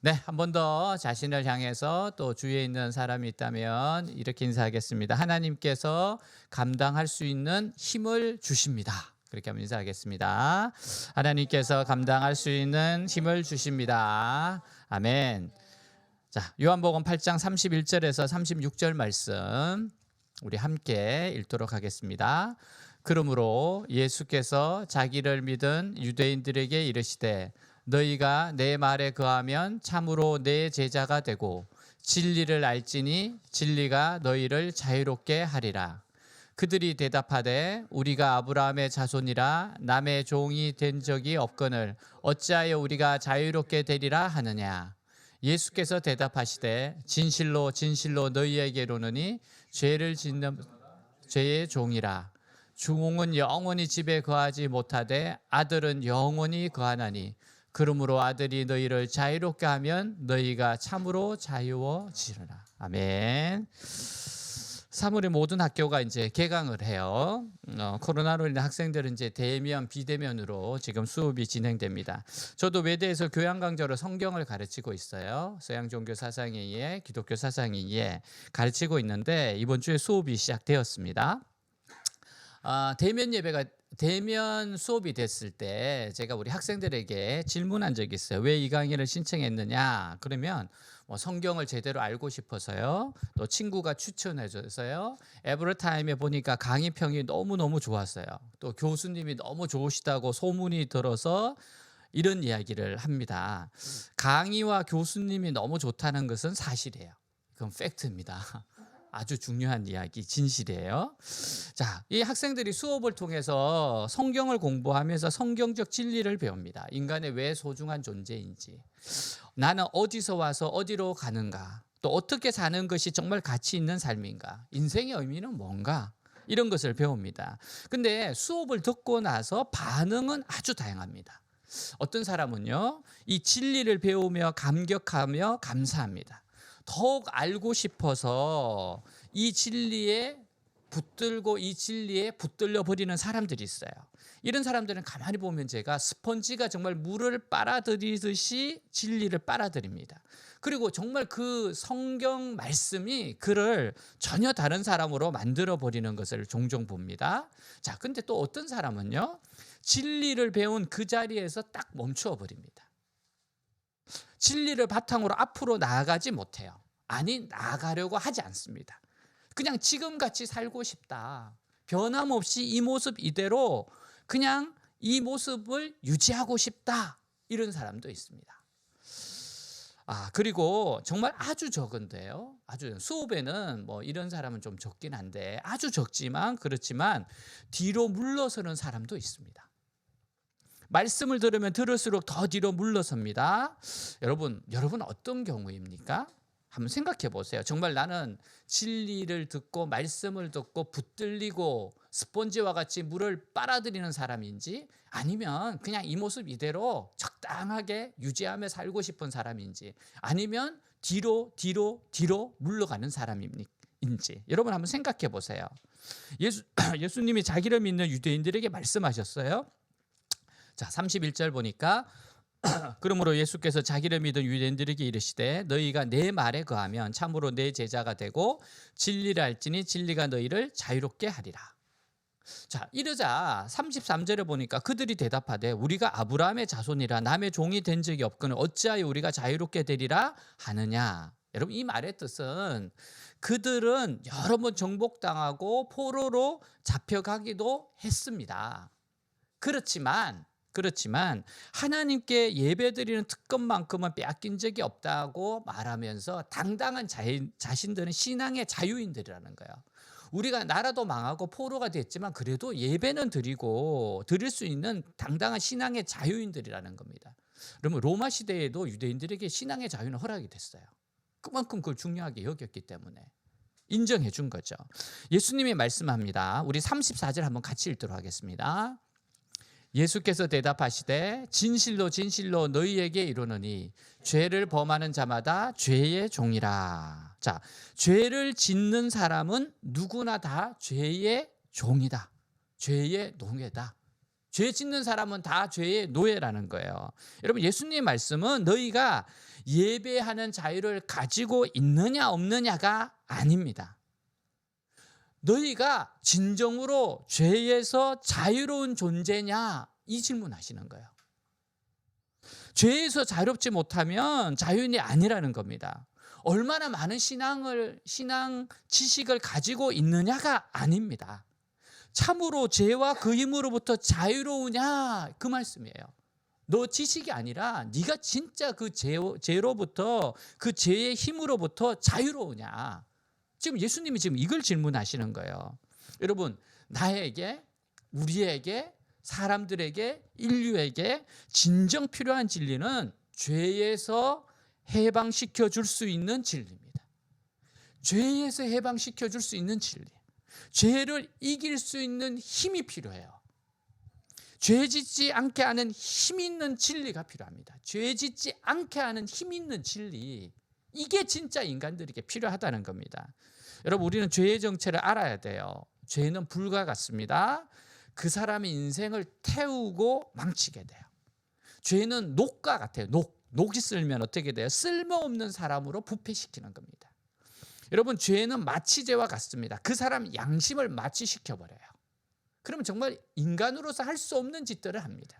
네, 한 번 더 자신을 향해서 또 주위에 있는 사람이 있다면 이렇게 인사하겠습니다. 하나님께서 감당할 수 있는 힘을 주십니다. 그렇게 한번 인사하겠습니다. 하나님께서 감당할 수 있는 힘을 주십니다. 아멘. 자, 요한복음 8장 31절에서 36절 말씀 우리 함께 읽도록 하겠습니다. 그러므로 예수께서 자기를 믿은 유대인들에게 이르시되 너희가 내 말에 거하면 참으로 내 제자가 되고 진리를 알지니 진리가 너희를 자유롭게 하리라. 그들이 대답하되 우리가 아브라함의 자손이라 남의 종이 된 적이 없거늘 어찌하여 우리가 자유롭게 되리라 하느냐. 예수께서 대답하시되 진실로 진실로 너희에게 이르노니 죄를 짓는 죄의 종이라. 종은 영원히 집에 거하지 못하되 아들은 영원히 거하나니 그러므로 아들이 너희를 자유롭게 하면 너희가 참으로 자유워지리라. 아멘. 3월에 모든 학교가 이제 개강을 해요. 코로나로 인해 학생들은 이제 대면, 비대면으로 지금 수업이 진행됩니다. 저도 외대에서 교양 강좌로 성경을 가르치고 있어요. 서양 종교 사상에 의해 기독교 사상에 의해 가르치고 있는데 이번 주에 수업이 시작되었습니다. 대면 수업이 됐을 때 제가 우리 학생들에게 질문한 적이 있어요. 왜 이 강의를 신청했느냐? 그러면 성경을 제대로 알고 싶어서요. 또 친구가 추천해줘서요. 에브리타임에 보니까 강의 평이 너무너무 좋았어요. 또 교수님이 너무 좋으시다고 소문이 들어서 이런 이야기를 합니다. 강의와 교수님이 너무 좋다는 것은 사실이에요. 그건 팩트입니다. 아주 중요한 이야기, 진실이에요. 자, 이 학생들이 수업을 통해서 성경을 공부하면서 성경적 진리를 배웁니다. 인간의 왜 소중한 존재인지, 나는 어디서 와서 어디로 가는가, 또 어떻게 사는 것이 정말 가치 있는 삶인가, 인생의 의미는 뭔가, 이런 것을 배웁니다. 근데 수업을 듣고 나서 반응은 아주 다양합니다. 어떤 사람은요, 이 진리를 배우며 감격하며 감사합니다. 더욱 알고 싶어서 이 진리에 붙들고 이 진리에 붙들려 버리는 사람들이 있어요. 이런 사람들은 가만히 보면 제가 스펀지가 정말 물을 빨아들이듯이 진리를 빨아들입니다. 그리고 정말 그 성경 말씀이 그를 전혀 다른 사람으로 만들어 버리는 것을 종종 봅니다. 자, 근데 또 어떤 사람은요, 진리를 배운 그 자리에서 딱 멈추어 버립니다. 진리를 바탕으로 앞으로 나아가지 못해요. 아니, 나아가려고 하지 않습니다. 그냥 지금같이 살고 싶다. 변함없이 이 모습 이대로 그냥 이 모습을 유지하고 싶다. 이런 사람도 있습니다. 그리고 정말 아주 적은데요. 아주 수업에는 이런 사람은 좀 적긴 한데 아주 적지만 그렇지만 뒤로 물러서는 사람도 있습니다. 말씀을 들으면 들을수록 더 뒤로 물러섭니다. 여러분 어떤 경우입니까? 한번 생각해 보세요. 정말 나는 진리를 듣고 말씀을 듣고 붙들리고 스펀지와 같이 물을 빨아들이는 사람인지, 아니면 그냥 이 모습 이대로 적당하게 유지하며 살고 싶은 사람인지, 아니면 뒤로 물러가는 사람인지 여러분 한번 생각해 보세요. 예수님이 자기를 믿는 유대인들에게 말씀하셨어요. 자, 31절 보니까 그러므로 예수께서 자기를 믿은 유대인들에게 이르시되 너희가 내 말에 거하면 참으로 내 제자가 되고 진리를 알지니 진리가 너희를 자유롭게 하리라. 자, 이러자 33절에 보니까 그들이 대답하되 우리가 아브라함의 자손이라 남의 종이 된 적이 없거늘 어찌하여 우리가 자유롭게 되리라 하느냐. 여러분, 이 말의 뜻은 그들은 여러 번 정복당하고 포로로 잡혀가기도 했습니다. 그렇지만 하나님께 예배드리는 특권만큼은 빼앗긴 적이 없다고 말하면서 당당한 자신들은 신앙의 자유인들이라는 거예요. 우리가 나라도 망하고 포로가 됐지만 그래도 예배는 드릴 수 있는 당당한 신앙의 자유인들이라는 겁니다. 그러면 로마 시대에도 유대인들에게 신앙의 자유는 허락이 됐어요. 그만큼 그걸 중요하게 여겼기 때문에 인정해 준 거죠. 예수님이 말씀합니다. 우리 34절 한번 같이 읽도록 하겠습니다. 예수께서 대답하시되 진실로 진실로 너희에게 이르노니 죄를 범하는 자마다 죄의 종이라. 자, 죄를 짓는 사람은 누구나 다 죄의 종이다. 죄의 노예다. 죄 짓는 사람은 다 죄의 노예라는 거예요. 여러분, 예수님의 말씀은 너희가 예배하는 자유를 가지고 있느냐 없느냐가 아닙니다. 너희가 진정으로 죄에서 자유로운 존재냐, 이 질문하시는 거예요. 죄에서 자유롭지 못하면 자유인이 아니라는 겁니다. 얼마나 많은 신앙 지식을 가지고 있느냐가 아닙니다. 참으로 죄와 그 힘으로부터 자유로우냐, 그 말씀이에요. 너 지식이 아니라 네가 진짜 그 죄로부터, 그 죄의 힘으로부터 자유로우냐. 지금 예수님이 지금 이걸 질문하시는 거예요. 여러분, 나에게, 우리에게, 사람들에게, 인류에게 진정 필요한 진리는 죄에서 해방시켜 줄 수 있는 진리입니다. 죄에서 해방시켜 줄 수 있는 진리. 죄를 이길 수 있는 힘이 필요해요. 죄 짓지 않게 하는 힘 있는 진리가 필요합니다. 죄 짓지 않게 하는 힘 있는 진리, 이게 진짜 인간들에게 필요하다는 겁니다. 여러분, 우리는 죄의 정체를 알아야 돼요. 죄는 불과 같습니다. 그 사람의 인생을 태우고 망치게 돼요. 죄는 녹과 같아요. 녹이 쓸면 어떻게 돼요? 쓸모없는 사람으로 부패시키는 겁니다. 여러분, 죄는 마취제와 같습니다. 그 사람 양심을 마취시켜버려요. 그러면 정말 인간으로서 할 수 없는 짓들을 합니다.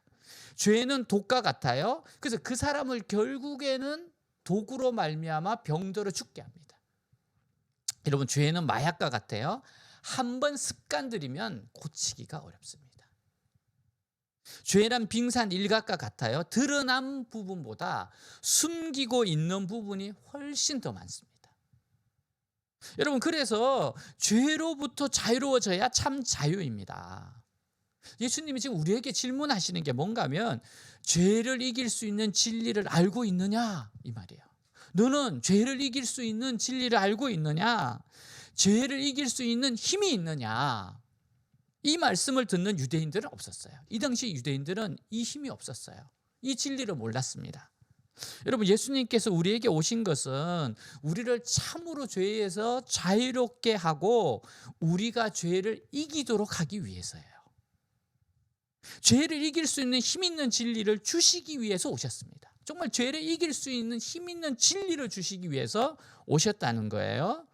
죄는 독과 같아요. 그래서 그 사람을 결국에는 독으로 말미암아 병들어 죽게 합니다. 여러분, 죄는 마약과 같아요. 한 번 습관 들이면 고치기가 어렵습니다. 죄란 빙산 일각과 같아요. 드러난 부분보다 숨기고 있는 부분이 훨씬 더 많습니다. 여러분, 그래서 죄로부터 자유로워져야 참 자유입니다. 예수님이 지금 우리에게 질문하시는 게 뭔가 하면, 죄를 이길 수 있는 진리를 알고 있느냐, 이 말이에요. 너는 죄를 이길 수 있는 진리를 알고 있느냐? 죄를 이길 수 있는 힘이 있느냐? 이 말씀을 듣는 유대인들은 없었어요. 이 당시 유대인들은 이 힘이 없었어요. 이 진리를 몰랐습니다. 여러분, 예수님께서 우리에게 오신 것은 우리를 참으로 죄에서 자유롭게 하고 우리가 죄를 이기도록 하기 위해서예요. 죄를 이길 수 있는 힘 있는 진리를 주시기 위해서 오셨습니다. 정말 죄를 이길 수 있는 힘 있는 진리를 주시기 위해서 오셨다는 거예요.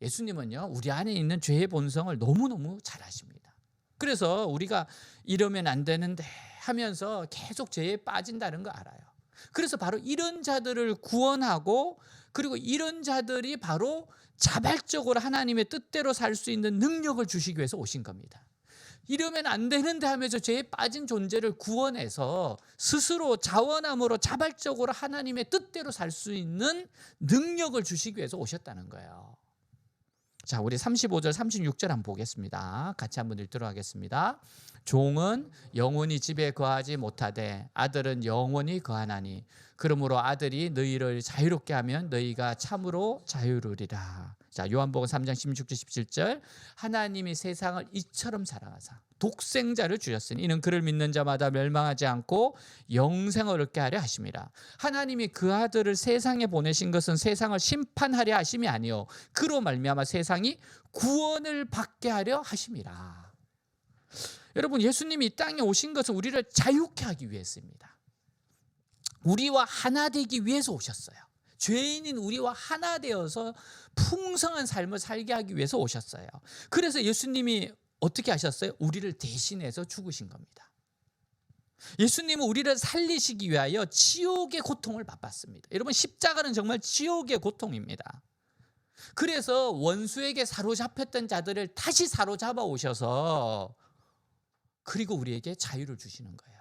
예수님은요, 우리 안에 있는 죄의 본성을 너무너무 잘 아십니다. 그래서 우리가 이러면 안 되는데 하면서 계속 죄에 빠진다는 거 알아요. 그래서 바로 이런 자들을 구원하고, 그리고 이런 자들이 바로 자발적으로 하나님의 뜻대로 살 수 있는 능력을 주시기 위해서 오신 겁니다. 이러면 안 되는데 하면서 죄에 빠진 존재를 구원해서 스스로 자원함으로 자발적으로 하나님의 뜻대로 살 수 있는 능력을 주시기 위해서 오셨다는 거예요. 자, 우리 35절 36절 한번 보겠습니다. 같이 한번 읽도록 하겠습니다. 종은 영원히 집에 거하지 못하되 아들은 영원히 거하나니 그러므로 아들이 너희를 자유롭게 하면 너희가 참으로 자유로우리라. 자, 요한복음 3장 16절 17절. 하나님이 세상을 이처럼 사랑하사 독생자를 주셨으니 이는 그를 믿는 자마다 멸망하지 않고 영생을 얻게 하려 하심이라. 하나님이 그 아들을 세상에 보내신 것은 세상을 심판하려 하심이 아니요 그로 말미암아 세상이 구원을 받게 하려 하심이라. 여러분, 예수님이 이 땅에 오신 것은 우리를 자유케 하기 위해서입니다. 우리와 하나 되기 위해서 오셨어요. 죄인인 우리와 하나 되어서 풍성한 삶을 살게 하기 위해서 오셨어요. 그래서 예수님이 어떻게 하셨어요? 우리를 대신해서 죽으신 겁니다. 예수님은 우리를 살리시기 위하여 지옥의 고통을 맛봤습니다. 여러분, 십자가는 정말 지옥의 고통입니다. 그래서 원수에게 사로잡혔던 자들을 다시 사로잡아 오셔서 그리고 우리에게 자유를 주시는 거예요.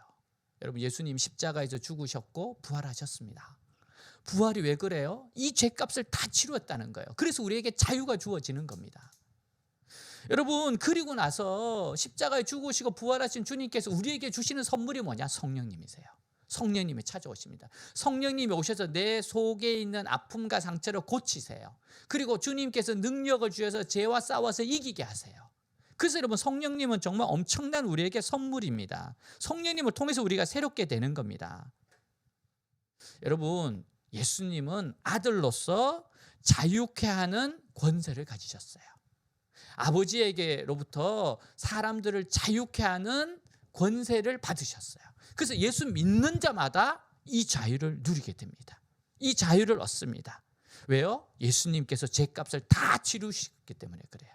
여러분, 예수님 십자가에서 죽으셨고 부활하셨습니다. 부활이 왜 그래요? 이 죄값을 다 치루었다는 거예요. 그래서 우리에게 자유가 주어지는 겁니다. 여러분, 그리고 나서 십자가에 죽으시고 부활하신 주님께서 우리에게 주시는 선물이 뭐냐? 성령님이세요. 성령님이 찾아오십니다. 성령님이 오셔서 내 속에 있는 아픔과 상처를 고치세요. 그리고 주님께서 능력을 주셔서 죄와 싸워서 이기게 하세요. 그래서 여러분, 성령님은 정말 엄청난 우리에게 선물입니다. 성령님을 통해서 우리가 새롭게 되는 겁니다. 여러분, 예수님은 아들로서 자유케 하는 권세를 가지셨어요. 아버지에게로부터 사람들을 자유케 하는 권세를 받으셨어요. 그래서 예수 믿는 자마다 이 자유를 누리게 됩니다. 이 자유를 얻습니다. 왜요? 예수님께서 죄값을 다 치르셨기 때문에 그래요.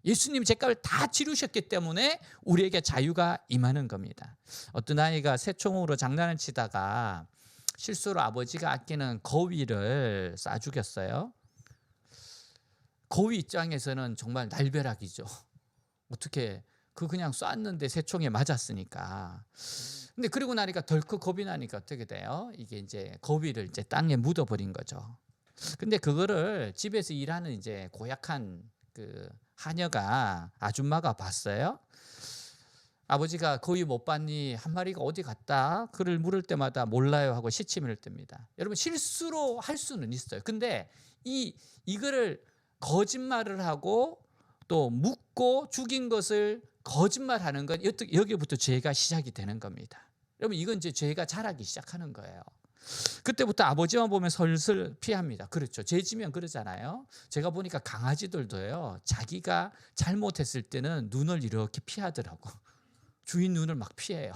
예수님 죄값을 다 치르셨기 때문에 우리에게 자유가 임하는 겁니다. 어떤 아이가 새총으로 장난을 치다가 실수로 아버지가 아끼는 거위를 쏴 죽였어요. 거위 입장에서는 정말 날벼락이죠. 어떻게 그냥 쐈는데 새총에 맞았으니까. 근데 그러고 나니까 덜컥 겁이 나니까 어떻게 돼요? 이게 이제 거위를 이제 땅에 묻어버린 거죠. 근데 그거를 집에서 일하는 이제 고약한 그 하녀가 아줌마가 봤어요. 아버지가 거위 못 봤니? 한 마리가 어디 갔다? 그를 물을 때마다 몰라요 하고 시치미를 뜹니다. 여러분 실수로 할 수는 있어요. 근데 이거를 거짓말을 하고 또 묻고 죽인 것을 거짓말하는 건 여기부터 죄가 시작이 되는 겁니다. 여러분 이건 이제 죄가 자라기 시작하는 거예요. 그때부터 아버지만 보면 슬슬 피합니다. 그렇죠. 죄 지면 그러잖아요. 제가 보니까 강아지들도요. 자기가 잘못했을 때는 눈을 이렇게 피하더라고. 주인 눈을 막 피해요.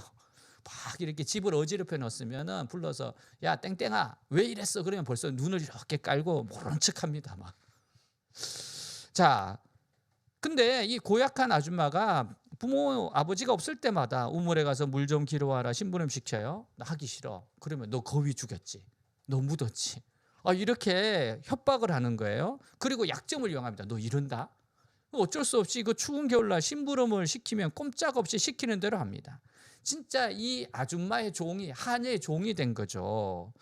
막 이렇게 집을 어지럽혀 놓으면은 불러서 야 땡땡아 왜 이랬어? 그러면 벌써 눈을 이렇게 깔고 모른 척합니다. 막. 자, 근데 이 고약한 아줌마가 부모 아버지가 없을 때마다 우물에 가서 물 좀 기르와라 심부름 시켜요. 나 하기 싫어. 그러면 너 거위 죽였지. 너 묻었지. 이렇게 협박을 하는 거예요. 그리고 약점을 이용합니다. 너 이런다. 어쩔 수 없이 그 추운 겨울날 심부름을 시키면 꼼짝없이 시키는 대로 합니다. 진짜 이 아줌마의 종이 하녀의 종이 된 거죠.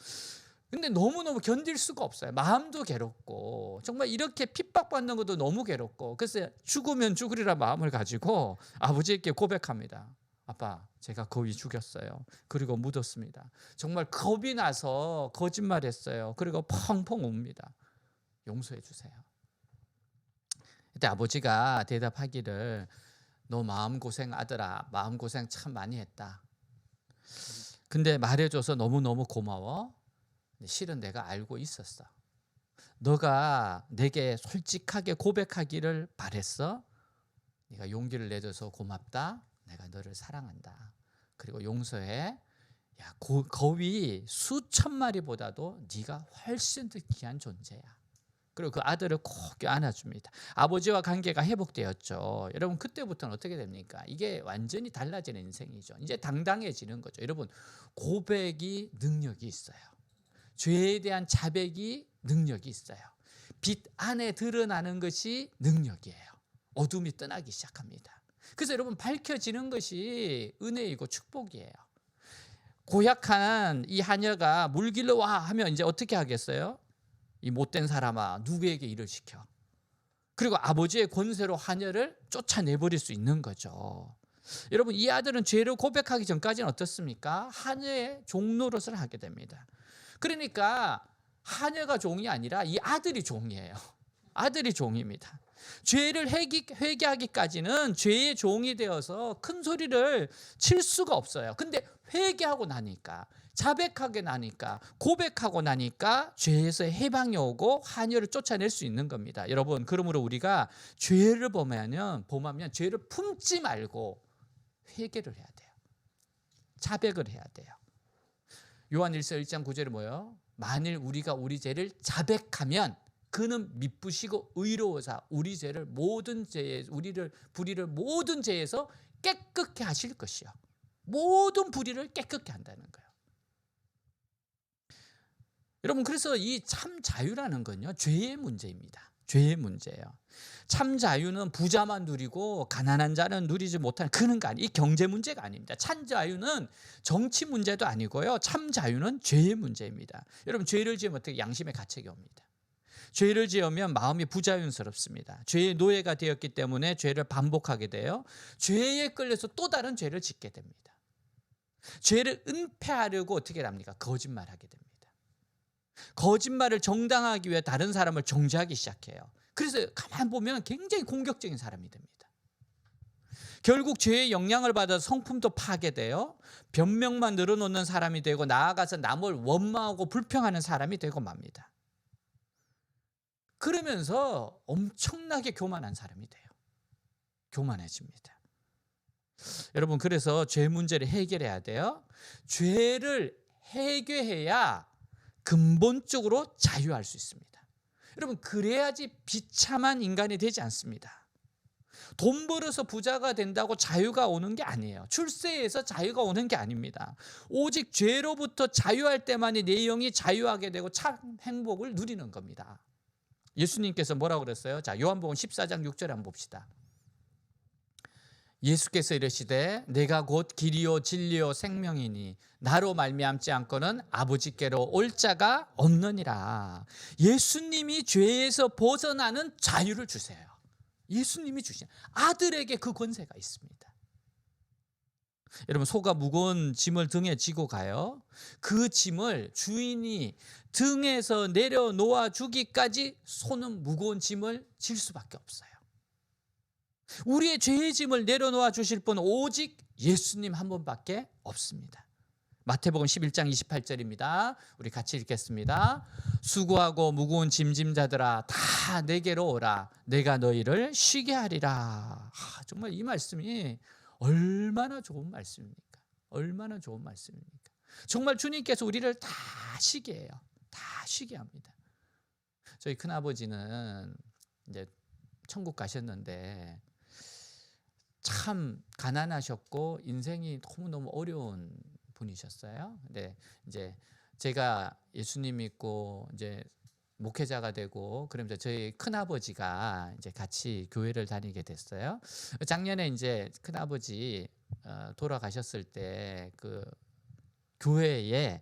근데 너무너무 견딜 수가 없어요. 마음도 괴롭고 정말 이렇게 핍박받는 것도 너무 괴롭고 그래서 죽으면 죽으리라 마음을 가지고 아버지께 고백합니다. 아빠 제가 거위 죽였어요. 그리고 묻었습니다. 정말 겁이 나서 거짓말했어요. 그리고 펑펑 웁니다. 용서해 주세요. 그때 아버지가 대답하기를 너 마음고생 아들아 마음고생 참 많이 했다. 근데 말해줘서 너무너무 고마워. 실은 내가 알고 있었어. 너가 내게 솔직하게 고백하기를 바랬어. 네가 용기를 내줘서 고맙다. 내가 너를 사랑한다. 그리고 용서해. 야, 거위 수천 마리보다도 네가 훨씬 더 귀한 존재야. 그리고 그 아들을 꼭 안아줍니다. 아버지와 관계가 회복되었죠. 여러분 그때부터는 어떻게 됩니까? 이게 완전히 달라지는 인생이죠. 이제 당당해지는 거죠. 여러분 고백이 능력이 있어요. 죄에 대한 자백이 능력이 있어요. 빛 안에 드러나는 것이 능력이에요. 어둠이 떠나기 시작합니다. 그래서 여러분 밝혀지는 것이 은혜이고 축복이에요. 고약한 이 하녀가 물 길러 와 하면 이제 어떻게 하겠어요? 이 못된 사람아 누구에게 일을 시켜. 그리고 아버지의 권세로 하녀를 쫓아내버릴 수 있는 거죠. 여러분 이 아들은 죄를 고백하기 전까지는 어떻습니까? 하녀의 종노릇을 하게 됩니다. 그러니까 하녀가 종이 아니라 이 아들이 종이에요. 아들이 종입니다. 죄를 회개하기까지는 죄의 종이 되어서 큰 소리를 칠 수가 없어요. 근데 회개하고 나니까 자백하게 나니까 고백하고 나니까 죄에서 해방이 오고 하녀를 쫓아낼 수 있는 겁니다. 여러분 그러므로 우리가 죄를 범하면 죄를 품지 말고 회개를 해야 돼요. 자백을 해야 돼요. 요한일서 1장 9절에 뭐예요? 만일 우리가 우리 죄를 자백하면 그는 미쁘시고 의로우사 우리를 모든 죄에서 깨끗게 하실 것이요. 모든 불의를 깨끗게 한다는 거예요. 여러분 그래서 이 참 자유라는 건요 죄의 문제입니다. 죄의 문제예요. 참 자유는 부자만 누리고 가난한 자는 누리지 못하는 그런 거 아니에요. 이 경제 문제가 아닙니다. 참 자유는 정치 문제도 아니고요. 참 자유는 죄의 문제입니다. 여러분 죄를 지으면 어떻게 양심의 가책이 옵니다. 죄를 지으면 마음이 부자연스럽습니다. 죄의 노예가 되었기 때문에 죄를 반복하게 돼요. 죄에 끌려서 또 다른 죄를 짓게 됩니다. 죄를 은폐하려고 어떻게 합니까? 거짓말하게 됩니다. 거짓말을 정당하기 위해 다른 사람을 정죄하기 시작해요. 그래서 가만 보면 굉장히 공격적인 사람이 됩니다. 결국 죄의 영향을 받아서 성품도 파괴돼요. 변명만 늘어놓는 사람이 되고 나아가서 남을 원망하고 불평하는 사람이 되고 맙니다. 그러면서 엄청나게 교만한 사람이 돼요. 교만해집니다. 여러분, 그래서 죄 문제를 해결해야 돼요. 죄를 해결해야 근본적으로 자유할 수 있습니다. 여러분, 그래야지 비참한 인간이 되지 않습니다. 돈 벌어서 부자가 된다고 자유가 오는 게 아니에요. 출세해서 자유가 오는 게 아닙니다. 오직 죄로부터 자유할 때만이 내 영이 자유하게 되고 참 행복을 누리는 겁니다. 예수님께서 뭐라고 그랬어요? 자, 요한복음 14장 6절에 한번 봅시다. 예수께서 이르시되 내가 곧 길이요 진리요 생명이니 나로 말미암지 않고는 아버지께로 올 자가 없느니라. 예수님이 죄에서 벗어나는 자유를 주세요. 예수님이 주신 아들에게 그 권세가 있습니다. 여러분, 소가 무거운 짐을 등에 지고 가요. 그 짐을 주인이 등에서 내려놓아 주기까지 소는 무거운 짐을 질 수밖에 없어요. 우리의 죄의 짐을 내려놓아 주실 분 오직 예수님 한 분밖에 없습니다. 마태복음 11장 28절입니다. 우리 같이 읽겠습니다. 수고하고 무거운 짐진 자들아 다 내게로 오라. 내가 너희를 쉬게 하리라. 정말 이 말씀이 얼마나 좋은 말씀입니까? 얼마나 좋은 말씀입니까? 정말 주님께서 우리를 다 쉬게 해요. 다 쉬게 합니다. 저희 큰아버지는 이제 천국 가셨는데 참 가난하셨고 인생이 너무너무 어려운 분이셨어요. 근데 이제 제가 예수님 믿고 이제 목회자가 되고 그러면서 저희 큰아버지가 이제 같이 교회를 다니게 됐어요. 작년에 이제 큰아버지 돌아가셨을 때 그 교회에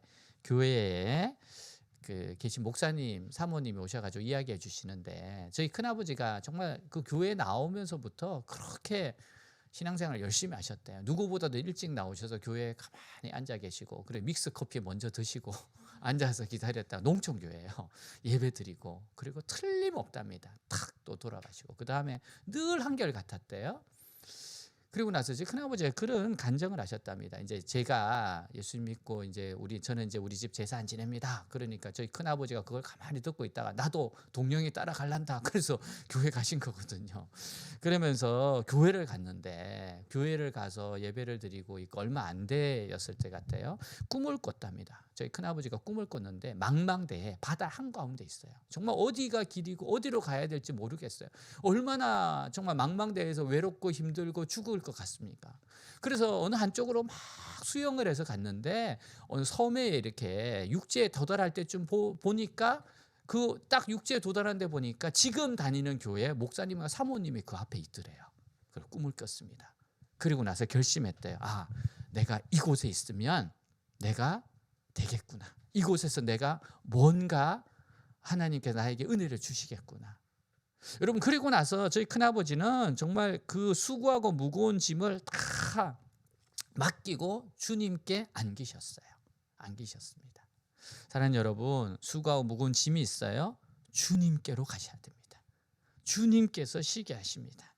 그 계신 목사님 사모님이 오셔가지고 이야기해 주시는데 저희 큰아버지가 정말 그 교회 나오면서부터 그렇게 신앙생활 열심히 하셨대요. 누구보다도 일찍 나오셔서 교회에 가만히 앉아 계시고 그래 믹스 커피 먼저 드시고 앉아서 기다렸다가 농촌교회예요. 예배 드리고 그리고 틀림없답니다. 탁 또 돌아가시고 그 다음에 늘 한결 같았대요. 그리고 나서 이제 큰아버지가 그런 간증을 하셨답니다. 이제 제가 예수 믿고 이제 저는 이제 우리 집 제사 안 지냅니다. 그러니까 저희 큰아버지가 그걸 가만히 듣고 있다가 나도 동령이 따라갈란다. 그래서 교회 가신 거거든요. 그러면서 교회를 갔는데 교회를 가서 예배를 드리고 얼마 안 되었을 때 같아요. 꿈을 꿨답니다. 저희 큰아버지가 꿈을 꿨는데 망망대해 바다 한가운데 있어요. 정말 어디가 길이고 어디로 가야 될지 모르겠어요. 얼마나 정말 망망대해에서 외롭고 힘들고 죽을 것 같습니까? 그래서 어느 한쪽으로 막 수영을 해서 갔는데 어느 섬에 이렇게 육지에 도달할 때쯤 보니까 그 딱 육지에 도달한 데 보니까 지금 다니는 교회 목사님과 사모님이 그 앞에 있더래요. 그래서 꿈을 꿨습니다. 그리고 나서 결심했대요. 아, 내가 이곳에 있으면 내가 되겠구나. 이곳에서 내가 뭔가 하나님께서 나에게 은혜를 주시겠구나. 여러분, 그리고 나서 저희 큰아버지는 정말 그 수고하고 무거운 짐을 다 맡기고 주님께 안기셨어요. 안기셨습니다. 사랑하는 여러분, 수고하고 무거운 짐이 있어요? 주님께로 가셔야 됩니다. 주님께서 쉬게 하십니다.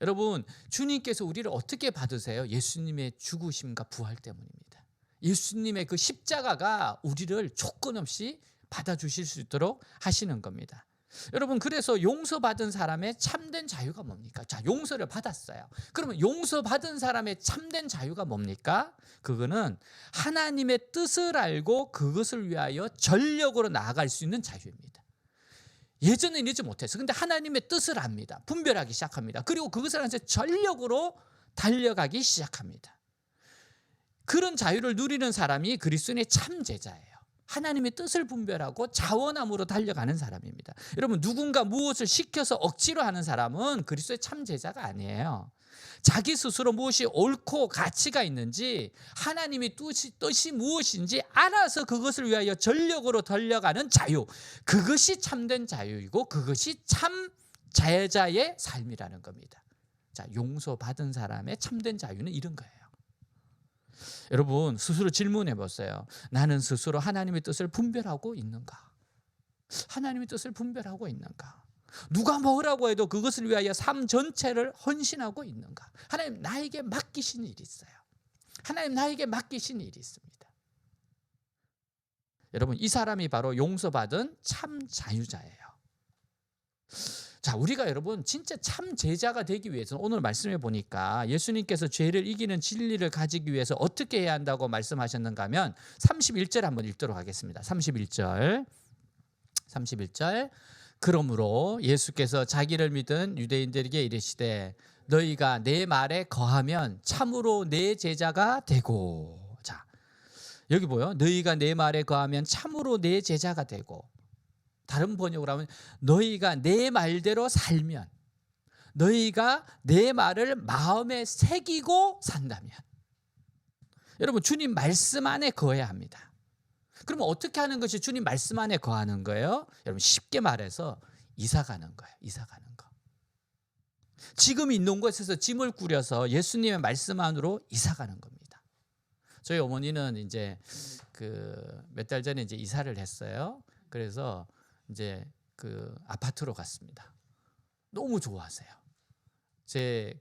여러분, 주님께서 우리를 어떻게 받으세요? 예수님의 죽으심과 부활 때문입니다. 예수님의 그 십자가가 우리를 조건 없이 받아주실 수 있도록 하시는 겁니다. 여러분, 그래서 용서받은 사람의 참된 자유가 뭡니까? 자, 용서를 받았어요. 그러면 용서받은 사람의 참된 자유가 뭡니까? 그거는 하나님의 뜻을 알고 그것을 위하여 전력으로 나아갈 수 있는 자유입니다. 예전에 이러지 못했어요. 근데 하나님의 뜻을 압니다. 분별하기 시작합니다. 그리고 그것을 한테 전력으로 달려가기 시작합니다. 그런 자유를 누리는 사람이 그리스도인의 참 제자예요. 하나님의 뜻을 분별하고 자원함으로 달려가는 사람입니다. 여러분, 누군가 무엇을 시켜서 억지로 하는 사람은 그리스도의 참 제자가 아니에요. 자기 스스로 무엇이 옳고 가치가 있는지 하나님의 뜻이 무엇인지 알아서 그것을 위하여 전력으로 달려가는 자유, 그것이 참된 자유이고 그것이 참 제자의 삶이라는 겁니다. 자, 용서받은 사람의 참된 자유는 이런 거예요. 여러분, 스스로 질문해 보세요. 나는 스스로 하나님의 뜻을 분별하고 있는가? 하나님의 뜻을 분별하고 있는가? 누가 뭐라고 해도 그것을 위하여 삶 전체를 헌신하고 있는가? 하나님 나에게 맡기신 일이 있어요. 하나님 나에게 맡기신 일이 있습니다. 여러분, 이 사람이 바로 용서받은 참 자유자예요. 자, 우리가 여러분 진짜 참 제자가 되기 위해서는 오늘 말씀해 보니까 예수님께서 죄를 이기는 진리를 가지기 위해서 어떻게 해야 한다고 말씀하셨는가 하면 31절 한번 읽도록 하겠습니다. 31절. 그러므로 예수께서 자기를 믿은 유대인들에게 이르시되 너희가 내 말에 거하면 참으로 내 제자가 되고. 자, 여기 보여. 너희가 내 말에 거하면 참으로 내 제자가 되고. 다른 번역으로 하면 너희가 내 말대로 살면, 너희가 내 말을 마음에 새기고 산다면. 여러분, 주님 말씀 안에 거해야 합니다. 그러면 어떻게 하는 것이 주님 말씀 안에 거하는 거예요? 여러분, 쉽게 말해서 이사 가는 거예요. 이사 가는 거. 지금 있는 곳에서 짐을 꾸려서 예수님의 말씀 안으로 이사 가는 겁니다. 저희 어머니는 이제 몇 달 전에 이제 이사를 했어요. 그래서 이제 아파트로 갔습니다. 너무 좋아하세요. 제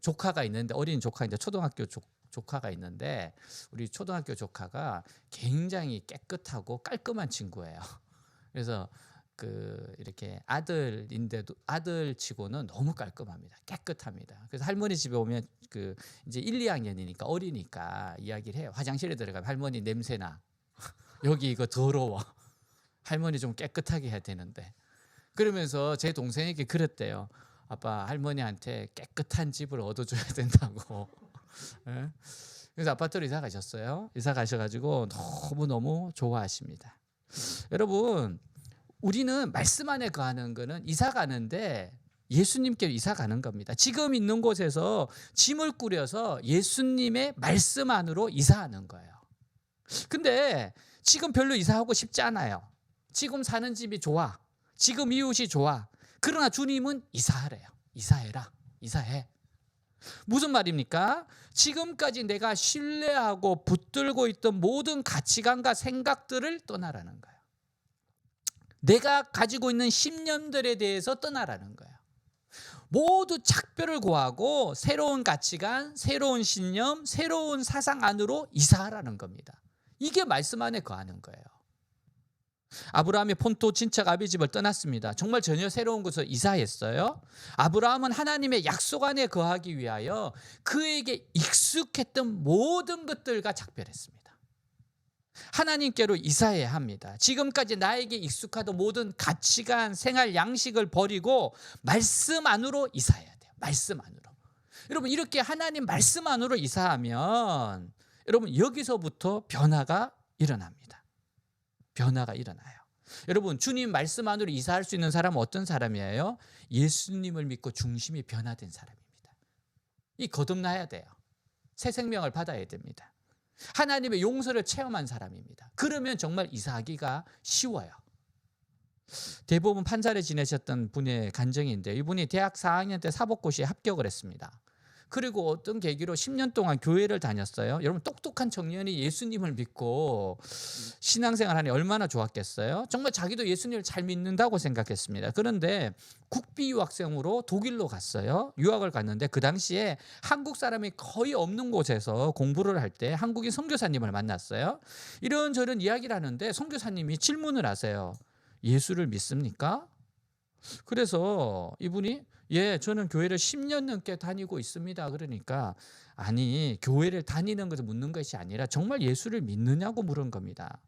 조카가 있는데, 어린 조카인데 초등학교 조카가 있는데, 우리 초등학교 조카가 굉장히 깨끗하고 깔끔한 친구예요. 그래서 이렇게 아들인데도 아들치고는 너무 깔끔합니다. 깨끗합니다. 그래서 할머니 집에 오면 이제 1, 2학년이니까 어리니까 이야기를 해요. 화장실에 들어가면 할머니 냄새나. 여기 이거 더러워. 할머니 좀 깨끗하게 해야 되는데. 그러면서 제 동생에게 그랬대요. 아빠, 할머니한테 깨끗한 집을 얻어줘야 된다고. 네? 그래서 아파트로 이사 가셨어요. 이사 가셔가지고 너무너무 좋아하십니다. 여러분, 우리는 말씀 안에 거하는 거는 이사 가는데 예수님께로 이사 가는 겁니다. 지금 있는 곳에서 짐을 꾸려서 예수님의 말씀 안으로 이사하는 거예요. 근데 지금 별로 이사하고 싶지 않아요. 지금 사는 집이 좋아. 지금 이웃이 좋아. 그러나 주님은 이사하래요. 이사해라. 이사해. 무슨 말입니까? 지금까지 내가 신뢰하고 붙들고 있던 모든 가치관과 생각들을 떠나라는 거예요. 내가 가지고 있는 신념들에 대해서 떠나라는 거예요. 모두 작별을 고하고 새로운 가치관, 새로운 신념, 새로운 사상 안으로 이사하라는 겁니다. 이게 말씀 안에 거하는 거예요. 아브라함이 폰토 친척 아비 집을 떠났습니다. 정말 전혀 새로운 곳으로 이사했어요. 아브라함은 하나님의 약속 안에 거하기 위하여 그에게 익숙했던 모든 것들과 작별했습니다. 하나님께로 이사해야 합니다. 지금까지 나에게 익숙하던 모든 가치관, 생활 양식을 버리고 말씀 안으로 이사해야 돼요. 말씀 안으로. 여러분, 이렇게 하나님 말씀 안으로 이사하면 여러분, 여기서부터 변화가 일어납니다. 변화가 일어나요. 여러분, 주님 말씀 안으로 이사할 수 있는 사람은 어떤 사람이에요? 예수님을 믿고 중심이 변화된 사람입니다. 이 거듭나야 돼요. 새 생명을 받아야 됩니다. 하나님의 용서를 체험한 사람입니다. 그러면 정말 이사하기가 쉬워요. 대부분 판사를 지내셨던 분의 간증인데, 이분이 대학 4학년 때 사법고시에 합격을 했습니다. 그리고 어떤 계기로 10년 동안 교회를 다녔어요. 여러분, 똑똑한 청년이 예수님을 믿고 신앙생활하니 얼마나 좋았겠어요? 정말 자기도 예수님을 잘 믿는다고 생각했습니다. 그런데 국비 유학생으로 독일로 갔어요. 유학을 갔는데 그 당시에 한국 사람이 거의 없는 곳에서 공부를 할 때 한국인 선교사님을 만났어요. 이런저런 이야기를 하는데 선교사님이 질문을 하세요. 예수를 믿습니까? 그래서 이분이 저는 교회를 10년 넘게 다니고 있습니다. 그러니까 아니, 교회를 다니는 것을 묻는 것이 아니라 정말 예수를 믿느냐고 물은 겁니다.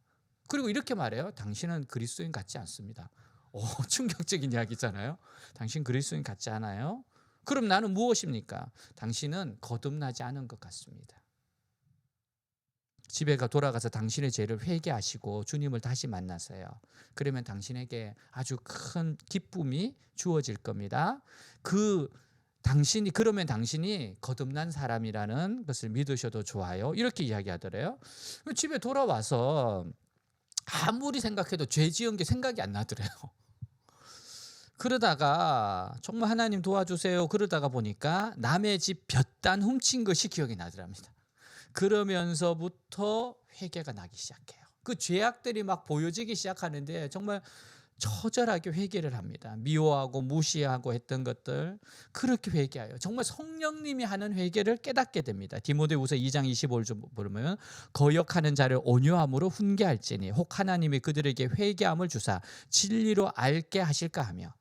그리고 이렇게 말해요. 당신은 그리스도인 같지 않습니다. 충격적인 이야기잖아요. 당신 그리스도인 같지 않아요? 그럼 나는 무엇입니까? 당신은 거듭나지 않은 것 같습니다. 집에 돌아가서 당신의 죄를 회개하시고 주님을 다시 만나세요. 그러면 당신에게 아주 큰 기쁨이 주어질 겁니다. 그러면 당신이 거듭난 사람이라는 것을 믿으셔도 좋아요. 이렇게 이야기하더래요. 집에 돌아와서 아무리 생각해도 죄 지은 게 생각이 안 나더래요. 그러다가 정말 하나님 도와주세요. 그러다가 보니까 남의 집 볕단 훔친 것이 기억이 나더랍니다. 그러면서부터 회개가 나기 시작해요. 그 죄악들이 막 보여지기 시작하는데 정말 처절하게 회개를 합니다. 미워하고 무시하고 했던 것들 그렇게 회개해요. 정말 성령님이 하는 회개를 깨닫게 됩니다. 디모데후서 2장 25절 보면 거역하는 자를 온유함으로 훈계할지니 혹 하나님이 그들에게 회개함을 주사 진리로 알게 하실까 하며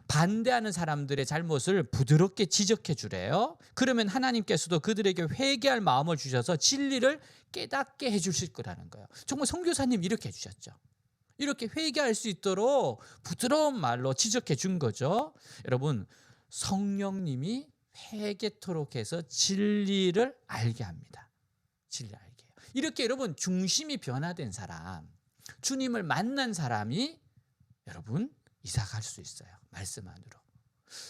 반대하는 사람들의 잘못을 부드럽게 지적해 주래요. 그러면 하나님께서도 그들에게 회개할 마음을 주셔서 진리를 깨닫게 해 주실 거라는 거예요. 정말 선교사님 이렇게 해 주셨죠. 이렇게 회개할 수 있도록 부드러운 말로 지적해 준 거죠. 여러분, 성령님이 회개토록 해서 진리를 알게 합니다. 진리를 알게 해요. 이렇게 여러분 중심이 변화된 사람, 주님을 만난 사람이 여러분 이사 갈 수 있어요. 말씀 안으로.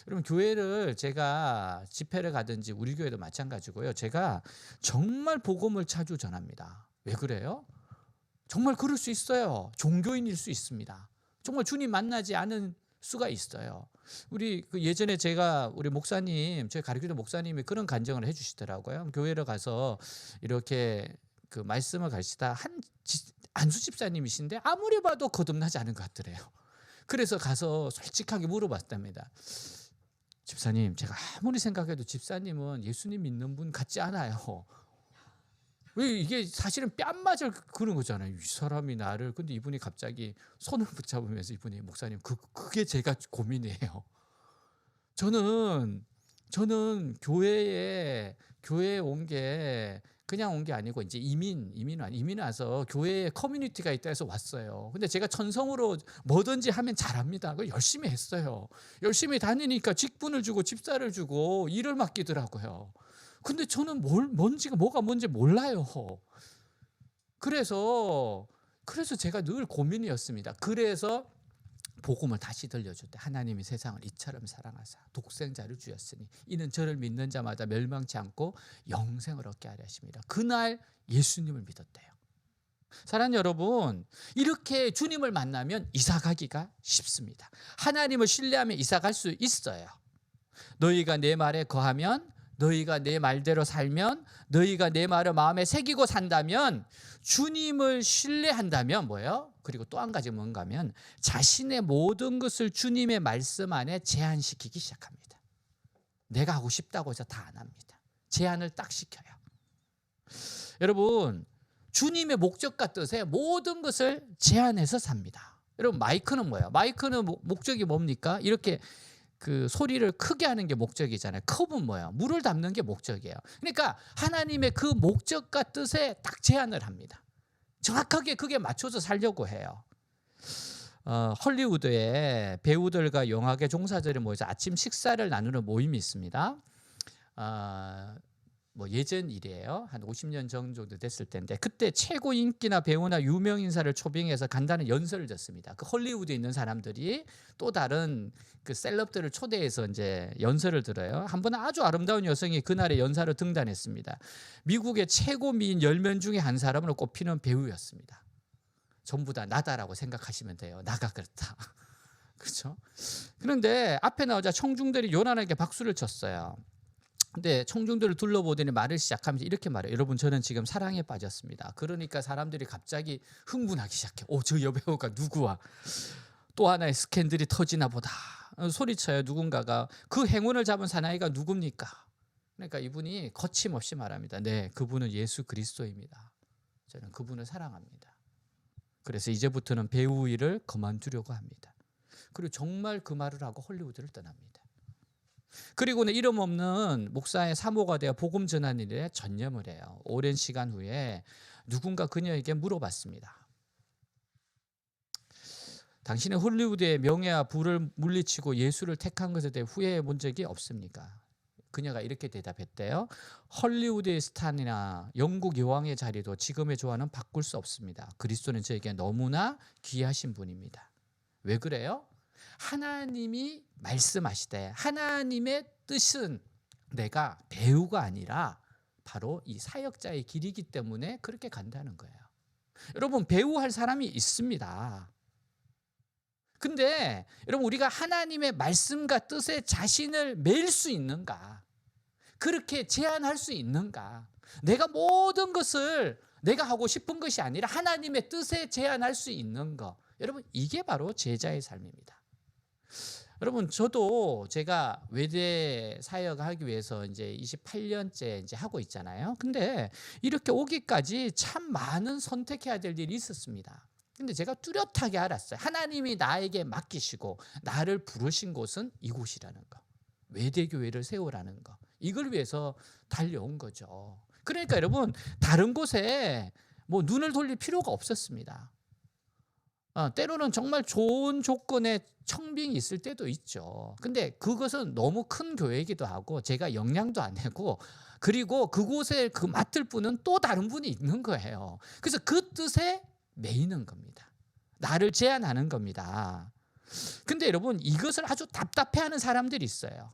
여러분, 교회를 제가 집회를 가든지 우리 교회도 마찬가지고요. 제가 정말 복음을 자주 전합니다. 왜 그래요? 정말 그럴 수 있어요. 종교인일 수 있습니다. 정말 주님 만나지 않은 수가 있어요. 우리 예전에 제가 우리 목사님, 저희 가르치던 목사님이 그런 간증을 해주시더라고요. 교회를 가서 이렇게 그 말씀을 가르치다 안수 집사님이신데 아무리 봐도 거듭나지 않은 것 같더래요. 그래서 가서 솔직하게 물어봤답니다. 집사님, 제가 아무리 생각해도 집사님은 예수님 믿는 분 같지 않아요. 왜 이게 사실은 뺨 맞을 그런 거잖아요. 이 사람이 나를, 근데 이분이 갑자기 손을 붙잡으면서 이분이 목사님 그게 제가 고민이에요. 저는 교회에 온 게 그냥 온 게 아니고 이제 이민 와서 교회에 커뮤니티가 있다 해서 왔어요. 근데 제가 천성으로 뭐든지 하면 잘합니다. 그걸 열심히 했어요. 열심히 다니니까 직분을 주고 집사를 주고 일을 맡기더라고요. 근데 저는 뭐가 뭔지 몰라요. 그래서 제가 늘 고민이었습니다. 그래서 복음을 다시 들려줄 때 하나님이 세상을 이처럼 사랑하사 독생자를 주었으니 이는 저를 믿는 자마다 멸망치 않고 영생을 얻게 하려 하십니다. 그날 예수님을 믿었대요. 사랑하는 여러분, 이렇게 주님을 만나면 이사가기가 쉽습니다. 하나님을 신뢰하면 이사갈 수 있어요. 너희가 내 말에 거하면, 너희가 내 말대로 살면, 너희가 내 말을 마음에 새기고 산다면, 주님을 신뢰한다면 뭐예요? 그리고 또 한 가지 뭔가 하면 자신의 모든 것을 주님의 말씀 안에 제한시키기 시작합니다. 내가 하고 싶다고 해서 다 안 합니다. 제한을 딱 시켜요. 여러분, 주님의 목적과 뜻에 모든 것을 제한해서 삽니다. 여러분, 마이크는 뭐예요? 마이크는 목적이 뭡니까? 이렇게 그 소리를 크게 하는 게 목적이잖아요. 컵은 뭐예요? 물을 담는 게 목적이에요. 그러니까 하나님의 그 목적과 뜻에 딱 제한을 합니다. 정확하게 그게 맞춰서 살려고 해요. 헐리우드에 배우들과 영화계 종사자들이 모여서 아침 식사를 나누는 모임이 있습니다. 뭐 예전 일이에요. 한 50년 정도 됐을 텐데, 그때 최고 인기나 배우나 유명 인사를 초빙해서 간단한 연설을 듣습니다. 그 헐리우드에 있는 사람들이 또 다른 그 셀럽들을 초대해서 이제 연설을 들어요. 한 번 아주 아름다운 여성이 그날의 연사로 등단했습니다. 미국의 최고 미인 10명 중에 한 사람으로 꼽히는 배우였습니다. 전부 다 나다라고 생각하시면 돼요. 나가 그렇다. 그렇죠? 그런데 앞에 나오자 청중들이 요란하게 박수를 쳤어요. 근데 청중들을 둘러보더니 말을 시작하면서 이렇게 말해요. 여러분, 저는 지금 사랑에 빠졌습니다. 그러니까 사람들이 갑자기 흥분하기 시작해요. 저 여배우가 누구와 또 하나의 스캔들이 터지나 보다. 소리쳐요. 누군가가 그 행운을 잡은 사나이가 누굽니까? 그러니까 이분이 거침없이 말합니다. 네, 그분은 예수 그리스도입니다. 저는 그분을 사랑합니다. 그래서 이제부터는 배우 일을 그만두려고 합니다. 그리고 정말 그 말을 하고 헐리우드를 떠납니다. 그리고는 이름 없는 목사의 사모가 되어 복음 전하는 일에 전념을 해요. 오랜 시간 후에 누군가 그녀에게 물어봤습니다. 당신은 헐리우드의 명예와 부를 물리치고 예수를 택한 것에 대해 후회해 본 적이 없습니까? 그녀가 이렇게 대답했대요. 헐리우드의 스타나 영국 여왕의 자리도 지금의 조화는 바꿀 수 없습니다. 그리스도는 저에게 너무나 귀하신 분입니다. 왜 그래요? 하나님이 말씀하시되 하나님의 뜻은 내가 배우가 아니라 바로 이 사역자의 길이기 때문에 그렇게 간다는 거예요. 여러분, 배우할 사람이 있습니다. 근데 여러분, 우리가 하나님의 말씀과 뜻에 자신을 매일 수 있는가? 그렇게 제한할 수 있는가? 내가 모든 것을 내가 하고 싶은 것이 아니라 하나님의 뜻에 제한할 수 있는 것. 여러분, 이게 바로 제자의 삶입니다. 여러분, 저도 제가 외대 사역을 하기 위해서 이제 28년째 이제 하고 있잖아요. 근데 이렇게 오기까지 참 많은 선택해야 될 일이 있었습니다. 근데 제가 뚜렷하게 알았어요. 하나님이 나에게 맡기시고 나를 부르신 곳은 이곳이라는 거. 외대교회를 세우라는 거. 이걸 위해서 달려온 거죠. 그러니까 여러분, 다른 곳에 뭐 눈을 돌릴 필요가 없었습니다. 때로는 정말 좋은 조건의 청빙이 있을 때도 있죠. 근데 그것은 너무 큰 교회이기도 하고 제가 역량도 안 되고, 그리고 그곳에 그 맡을 분은 또 다른 분이 있는 거예요. 그래서 그 뜻에 매이는 겁니다. 나를 제한하는 겁니다. 근데 여러분, 이것을 아주 답답해하는 사람들이 있어요.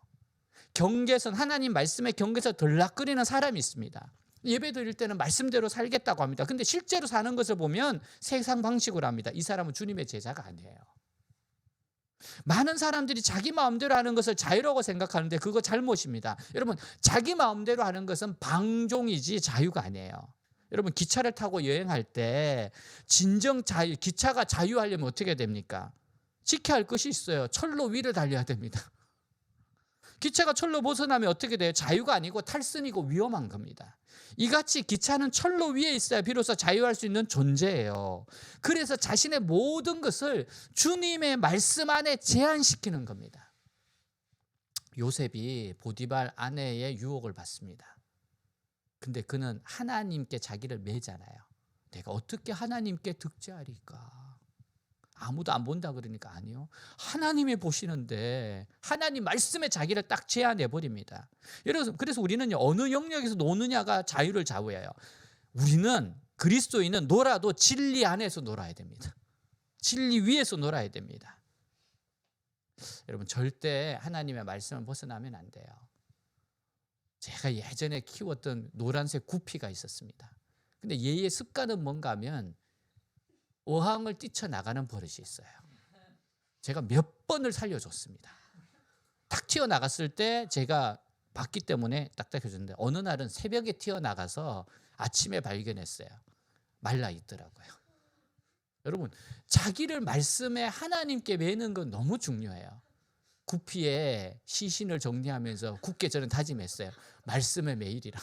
경계선, 하나님 말씀의 경계선 들락거리는 사람이 있습니다. 예배 드릴 때는 말씀대로 살겠다고 합니다. 근데 실제로 사는 것을 보면 세상 방식으로 합니다. 이 사람은 주님의 제자가 아니에요. 많은 사람들이 자기 마음대로 하는 것을 자유라고 생각하는데 그거 잘못입니다. 여러분, 자기 마음대로 하는 것은 방종이지 자유가 아니에요. 여러분, 기차를 타고 여행할 때 진정 자유, 기차가 자유하려면 어떻게 됩니까? 지켜야 할 것이 있어요. 철로 위를 달려야 됩니다. 기차가 철로 벗어나면 어떻게 돼요? 자유가 아니고 탈선이고 위험한 겁니다. 이같이 기차는 철로 위에 있어야 비로소 자유할 수 있는 존재예요. 그래서 자신의 모든 것을 주님의 말씀 안에 제한시키는 겁니다. 요셉이 보디발 아내의 유혹을 받습니다. 근데 그는 하나님께 자기를 매잖아요. 내가 어떻게 하나님께 득죄하리까? 아무도 안 본다 그러니까 아니요. 하나님이 보시는데 하나님 말씀에 자기를 딱 제한해 버립니다. 그래서 우리는 어느 영역에서 노느냐가 자유를 좌우해요. 우리는 그리스도인은 놀아도 진리 안에서 놀아야 됩니다. 진리 위에서 놀아야 됩니다. 여러분, 절대 하나님의 말씀을 벗어나면 안 돼요. 제가 예전에 키웠던 노란색 구피가 있었습니다. 근데 얘의 습관은 뭔가 하면 어항을 뛰쳐나가는 버릇이 있어요. 제가 몇 번을 살려줬습니다. 딱 튀어나갔을 때 제가 봤기 때문에 딱딱해졌는데, 어느 날은 새벽에 튀어나가서 아침에 발견했어요. 말라 있더라고요. 여러분, 자기를 말씀에 하나님께 매는 건 너무 중요해요. 구피의 시신을 정리하면서 굳게 저는 다짐했어요. 말씀에 매이리라.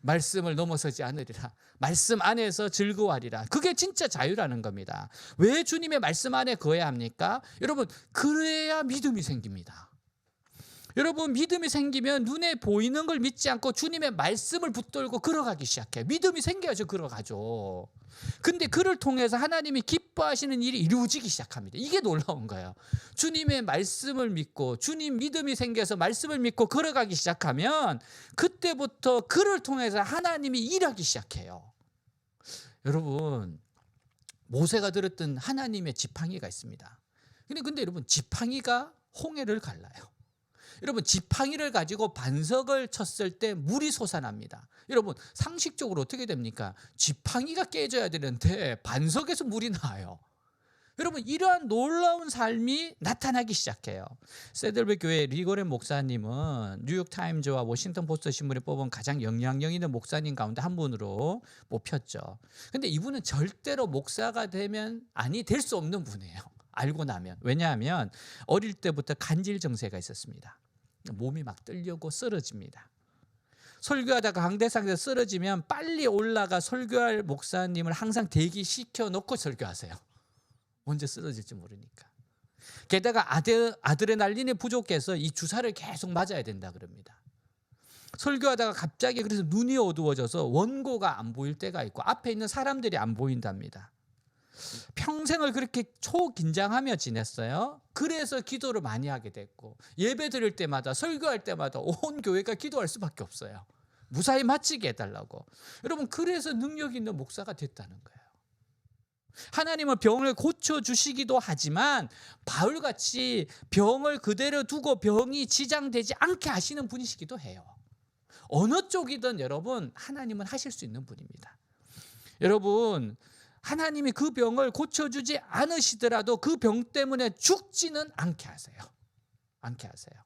말씀을 넘어서지 않으리라. 말씀 안에서 즐거워하리라. 그게 진짜 자유라는 겁니다. 왜 주님의 말씀 안에 거해야 합니까? 여러분, 그래야 믿음이 생깁니다. 여러분, 믿음이 생기면 눈에 보이는 걸 믿지 않고 주님의 말씀을 붙들고 걸어가기 시작해요. 믿음이 생겨야죠. 걸어가죠. 근데 그를 통해서 하나님이 기뻐하시는 일이 이루어지기 시작합니다. 이게 놀라운 거예요. 주님의 말씀을 믿고 주님 믿음이 생겨서 말씀을 믿고 걸어가기 시작하면 그때부터 그를 통해서 하나님이 일하기 시작해요. 여러분, 모세가 들었던 하나님의 지팡이가 있습니다. 근데 여러분, 지팡이가 홍해를 갈라요. 여러분, 지팡이를 가지고 반석을 쳤을 때 물이 솟아납니다. 여러분, 상식적으로 어떻게 됩니까? 지팡이가 깨져야 되는데 반석에서 물이 나와요. 여러분, 이러한 놀라운 삶이 나타나기 시작해요. 세들백 교회 리고렌 목사님은 뉴욕타임즈와 워싱턴 포스트 신문에 뽑은 가장 영향력 있는 목사님 가운데 한 분으로 뽑혔죠. 근데 이분은 절대로 목사가 되면 될 수 없는 분이에요. 알고 나면. 왜냐하면 어릴 때부터 간질 정세가 있었습니다. 몸이 막 떨리고 쓰러집니다. 설교하다가 강대상에서 쓰러지면 빨리 올라가 설교할 목사님을 항상 대기시켜 놓고 설교하세요. 언제 쓰러질지 모르니까. 게다가 아드레날린이 부족해서 이 주사를 계속 맞아야 된다 그럽니다. 설교하다가 갑자기 그래서 눈이 어두워져서 원고가 안 보일 때가 있고 앞에 있는 사람들이 안 보인답니다. 평생을 그렇게 초긴장하며 지냈어요. 그래서 기도를 많이 하게 됐고, 예배 드릴 때마다 설교할 때마다 온 교회가 기도할 수밖에 없어요. 무사히 마치게 해달라고. 여러분, 그래서 능력 있는 목사가 됐다는 거예요. 하나님은 병을 고쳐주시기도 하지만 바울같이 병을 그대로 두고 병이 지장되지 않게 하시는 분이시기도 해요. 어느 쪽이든 여러분, 하나님은 하실 수 있는 분입니다. 여러분, 하나님이 그 병을 고쳐주지 않으시더라도 그 병 때문에 죽지는 않게 하세요. 않게 하세요.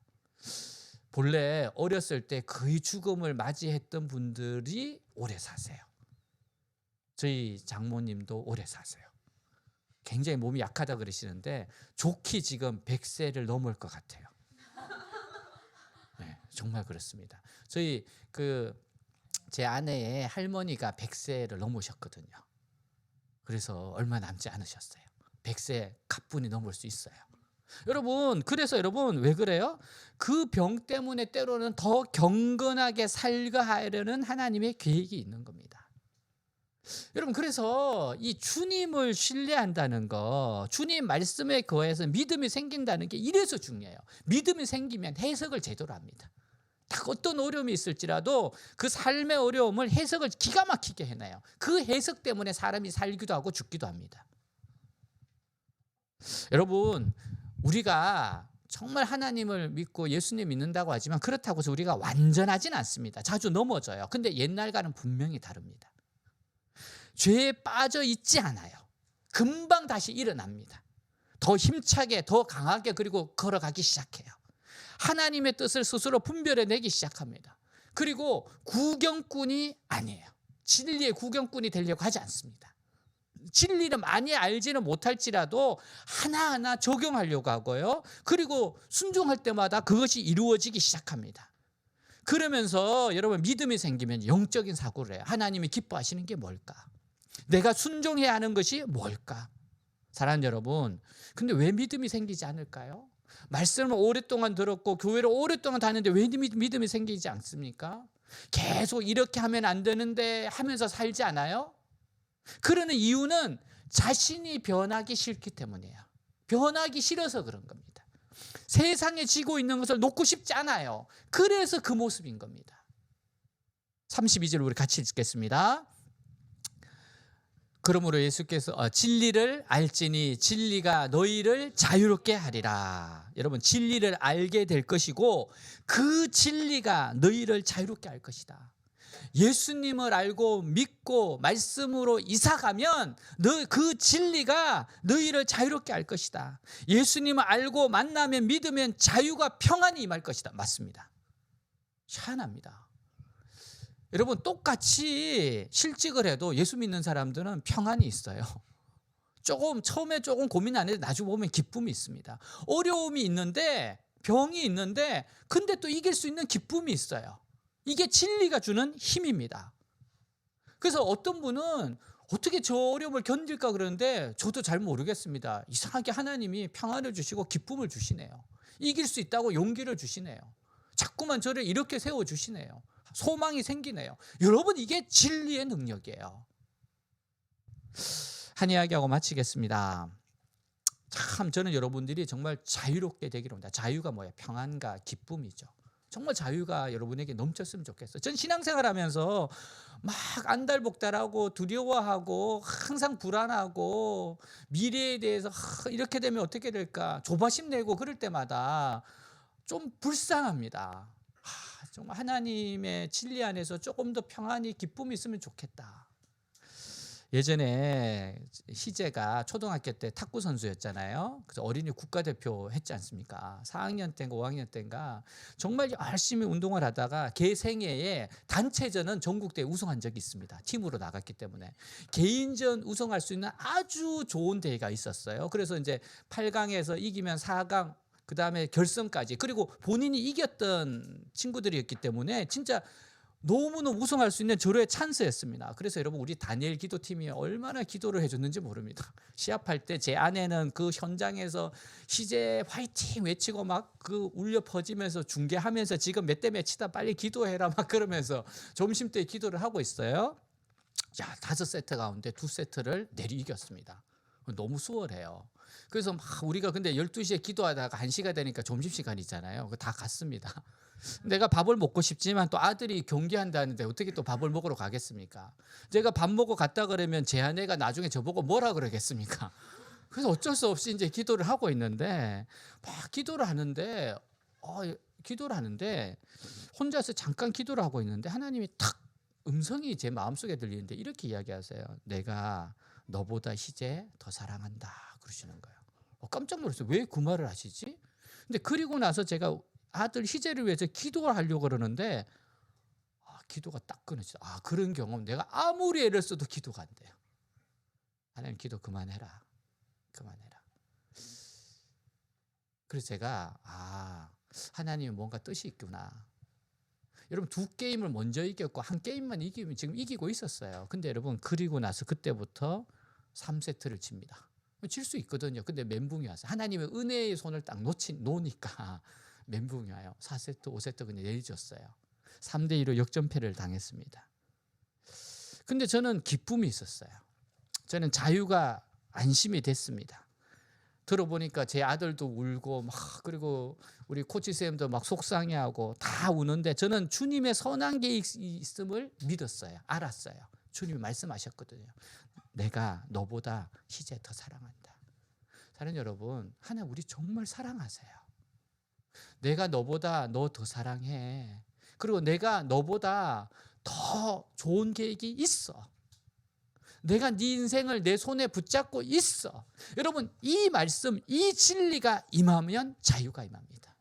본래 어렸을 때 거의 죽음을 맞이했던 분들이 오래 사세요. 저희 장모님도 오래 사세요. 굉장히 몸이 약하다 그러시는데 좋게 지금 100세를 넘을 것 같아요. 네, 정말 그렇습니다. 저희 제 아내의 할머니가 100세를 넘으셨거든요. 그래서 얼마 남지 않으셨어요. 100세 가뿐히 넘을 수 있어요. 여러분, 그래서 여러분 왜 그래요? 그 병 때문에 때로는 더 경건하게 살게 하려는 하나님의 계획이 있는 겁니다. 여러분, 그래서 이 주님을 신뢰한다는 거, 주님 말씀에 거해서 믿음이 생긴다는 게 이래서 중요해요. 믿음이 생기면 해석을 제대로 합니다. 딱 어떤 어려움이 있을지라도 그 삶의 어려움을 해석을 기가 막히게 해내요. 그 해석 때문에 사람이 살기도 하고 죽기도 합니다. 여러분, 우리가 정말 하나님을 믿고 예수님 믿는다고 하지만 그렇다고 해서 우리가 완전하진 않습니다. 자주 넘어져요. 근데 옛날과는 분명히 다릅니다. 죄에 빠져 있지 않아요. 금방 다시 일어납니다. 더 힘차게, 더 강하게, 그리고 걸어가기 시작해요. 하나님의 뜻을 스스로 분별해내기 시작합니다. 그리고 구경꾼이 아니에요. 진리의 구경꾼이 되려고 하지 않습니다. 진리를 많이 알지는 못할지라도 하나하나 적용하려고 하고요. 그리고 순종할 때마다 그것이 이루어지기 시작합니다. 그러면서 여러분, 믿음이 생기면 영적인 사고를 해요. 하나님이 기뻐하시는 게 뭘까? 내가 순종해야 하는 것이 뭘까? 사랑하는 여러분, 근데 왜 믿음이 생기지 않을까요? 말씀을 오랫동안 들었고 교회를 오랫동안 다녔는데 왜 믿음이 생기지 않습니까? 계속 이렇게 하면 안 되는데 하면서 살지 않아요? 그러는 이유는 자신이 변하기 싫기 때문이에요. 변하기 싫어서 그런 겁니다. 세상에 지고 있는 것을 놓고 싶지 않아요. 그래서 그 모습인 겁니다. 32절 우리 같이 읽겠습니다. 그러므로 예수께서 진리를 알지니 진리가 너희를 자유롭게 하리라. 여러분, 진리를 알게 될 것이고 그 진리가 너희를 자유롭게 할 것이다. 예수님을 알고 믿고 말씀으로 이사가면 그 진리가 너희를 자유롭게 할 것이다. 예수님을 알고 만나면 믿으면 자유가 평안이 임할 것이다. 맞습니다. 희한합니다. 여러분, 똑같이 실직을 해도 예수 믿는 사람들은 평안이 있어요. 처음에 조금 고민 안 해도 나중에 보면 기쁨이 있습니다. 어려움이 있는데, 병이 있는데, 근데 또 이길 수 있는 기쁨이 있어요. 이게 진리가 주는 힘입니다. 그래서 어떤 분은 어떻게 저 어려움을 견딜까 그러는데 저도 잘 모르겠습니다. 이상하게 하나님이 평안을 주시고 기쁨을 주시네요. 이길 수 있다고 용기를 주시네요. 자꾸만 저를 이렇게 세워주시네요. 소망이 생기네요. 여러분, 이게 진리의 능력이에요. 한 이야기하고 마치겠습니다. 참 저는 여러분들이 정말 자유롭게 되기를 원합니다. 자유가 뭐예요? 평안과 기쁨이죠. 정말 자유가 여러분에게 넘쳤으면 좋겠어요. 전 신앙생활하면서 막 안달복달하고 두려워하고 항상 불안하고 미래에 대해서 이렇게 되면 어떻게 될까 조바심 내고 그럴 때마다 좀 불쌍합니다. 정말 하나님의 진리 안에서 조금 더 평안히 기쁨이 있으면 좋겠다. 예전에 희재가 초등학교 때 탁구 선수였잖아요. 그래서 어린이 국가대표 했지 않습니까? 4학년 때인가 5학년 때인가 정말 열심히 운동을 하다가 걔 생애에 단체전은 전국대회 우승한 적이 있습니다. 팀으로 나갔기 때문에. 개인전 우승할 수 있는 아주 좋은 대회가 있었어요. 그래서 이제 8강에서 이기면 4강, 그 다음에 결승까지, 그리고 본인이 이겼던 친구들이었기 때문에 진짜 너무너무 우승할 수 있는 절호의 찬스였습니다. 그래서 여러분, 우리 다니엘 기도팀이 얼마나 기도를 해줬는지 모릅니다. 시합할 때 제 아내는 그 현장에서 희재 화이팅 외치고 막 그 울려 퍼지면서 중계하면서 지금 몇 대 몇이다 빨리 기도해라 막 그러면서 점심때 기도를 하고 있어요. 야, 5세트 가운데 2세트를 내리 이겼습니다. 너무 수월해요. 그래서 막 우리가 근데 12시에 기도하다가 1시가 되니까 점심시간이잖아요. 다 갔습니다. 내가 밥을 먹고 싶지만 또 아들이 경기한다는데 어떻게 또 밥을 먹으러 가겠습니까? 제가 밥 먹고 갔다 그러면 제 아내가 나중에 저보고 뭐라 그러겠습니까? 그래서 어쩔 수 없이 이제 기도를 하고 있는데 막 기도를 하는데 혼자서 잠깐 기도를 하고 있는데 하나님이 탁 음성이 제 마음속에 들리는데 이렇게 이야기하세요. 내가 너보다 희재 더 사랑한다 그러시는 거예요. 깜짝 놀랐어요. 왜 그 말을 하시지? 근데 그리고 나서 제가 아들 희재를 위해서 기도를 하려고 그러는데 기도가 딱 끊어지죠. 그런 경험, 내가 아무리 애를 써도 기도가 안 돼요. 하나님, 기도 그만해라. 그래서 제가 하나님이 뭔가 뜻이 있구나. 여러분, 2게임을 먼저 이겼고 한 게임만 이기면 지금 이기고 있었어요. 근데 여러분, 그리고 나서 그때부터 3세트를 칩니다. 칠 수 있거든요. 근데 멘붕이 와서 하나님의 은혜의 손을 딱 놓으니까 멘붕이 와요. 4세트, 5세트 그냥 내리줬어요. 3대2로 역전패를 당했습니다. 근데 저는 기쁨이 있었어요. 저는 자유가 안심이 됐습니다. 들어보니까 제 아들도 울고 막, 그리고 우리 코치쌤도 막 속상해하고 다 우는데 저는 주님의 선한 계획이 있음을 믿었어요. 알았어요. 주님이 말씀하셨거든요. 내가 너보다 희재 더 사랑한다. 사랑하는 여러분, 하나님 우리 정말 사랑하세요. 내가 너보다 너 더 사랑해. 그리고 내가 너보다 더 좋은 계획이 있어. 내가 네 인생을 내 손에 붙잡고 있어. 여러분, 이 말씀, 이 진리가 임하면 자유가 임합니다.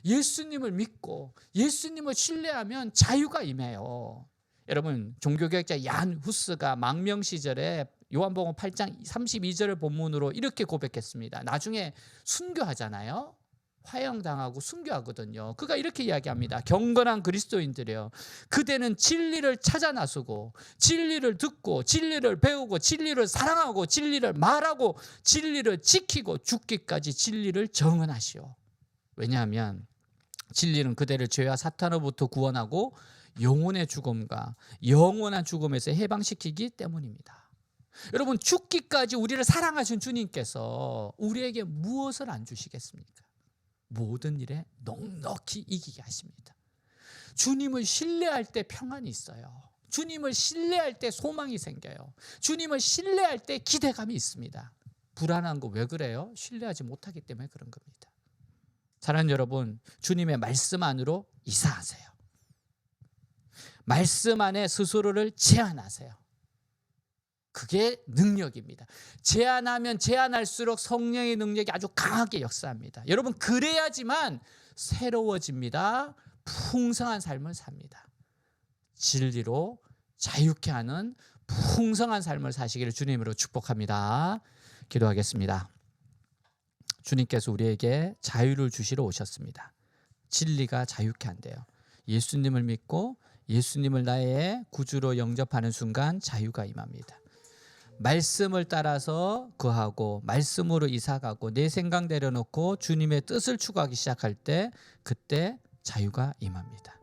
예수님을 믿고 예수님을 신뢰하면 자유가 임해요. 여러분, 종교개혁자 얀 후스가 망명 시절에 요한복음 8장 32절을 본문으로 이렇게 고백했습니다. 나중에 순교하잖아요. 화형당하고 순교하거든요. 그가 이렇게 이야기합니다. 경건한 그리스도인들이여, 그대는 진리를 찾아 나서고 진리를 듣고 진리를 배우고 진리를 사랑하고 진리를 말하고 진리를 지키고 죽기까지 진리를 정언하시오. 왜냐하면 진리는 그대를 죄와 사탄으로부터 구원하고 영혼의 죽음과 영원한 죽음에서 해방시키기 때문입니다. 여러분, 죽기까지 우리를 사랑하신 주님께서 우리에게 무엇을 안 주시겠습니까? 모든 일에 넉넉히 이기게 하십니다. 주님을 신뢰할 때 평안이 있어요. 주님을 신뢰할 때 소망이 생겨요. 주님을 신뢰할 때 기대감이 있습니다. 불안한 거 왜 그래요? 신뢰하지 못하기 때문에 그런 겁니다. 사랑하는 여러분, 주님의 말씀 안으로 이사하세요. 말씀 안에 스스로를 제한하세요. 그게 능력입니다. 제한하면 제한할수록 성령의 능력이 아주 강하게 역사합니다. 여러분, 그래야지만 새로워집니다. 풍성한 삶을 삽니다. 진리로 자유케 하는 풍성한 삶을 사시기를 주님으로 축복합니다. 기도하겠습니다. 주님께서 우리에게 자유를 주시러 오셨습니다. 진리가 자유케 한대요. 예수님을 믿고 예수님을 나의 구주로 영접하는 순간 자유가 임합니다. 말씀을 따라서 거하고 말씀으로 이사가고 내 생각 내려놓고 주님의 뜻을 추구하기 시작할 때 그때 자유가 임합니다.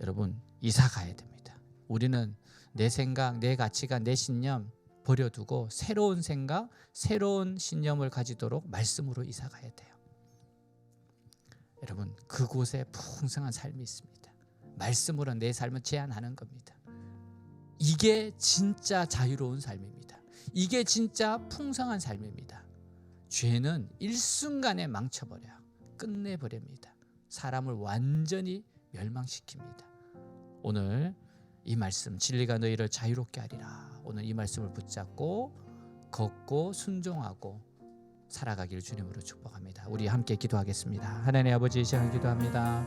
여러분, 이사가야 됩니다. 우리는 내 생각, 내 가치관, 내 신념 버려두고 새로운 생각, 새로운 신념을 가지도록 말씀으로 이사가야 돼요. 여러분, 그곳에 풍성한 삶이 있습니다. 말씀으로 내 삶을 제한하는 겁니다. 이게 진짜 자유로운 삶입니다. 이게 진짜 풍성한 삶입니다. 죄는 일순간에 망쳐버려요. 끝내버립니다. 사람을 완전히 멸망시킵니다. 오늘 이 말씀, 진리가 너희를 자유롭게 하리라. 오늘 이 말씀을 붙잡고 걷고 순종하고 살아가기를 주님으로 축복합니다. 우리 함께 기도하겠습니다. 하나님 아버지, 이 시간 기도합니다.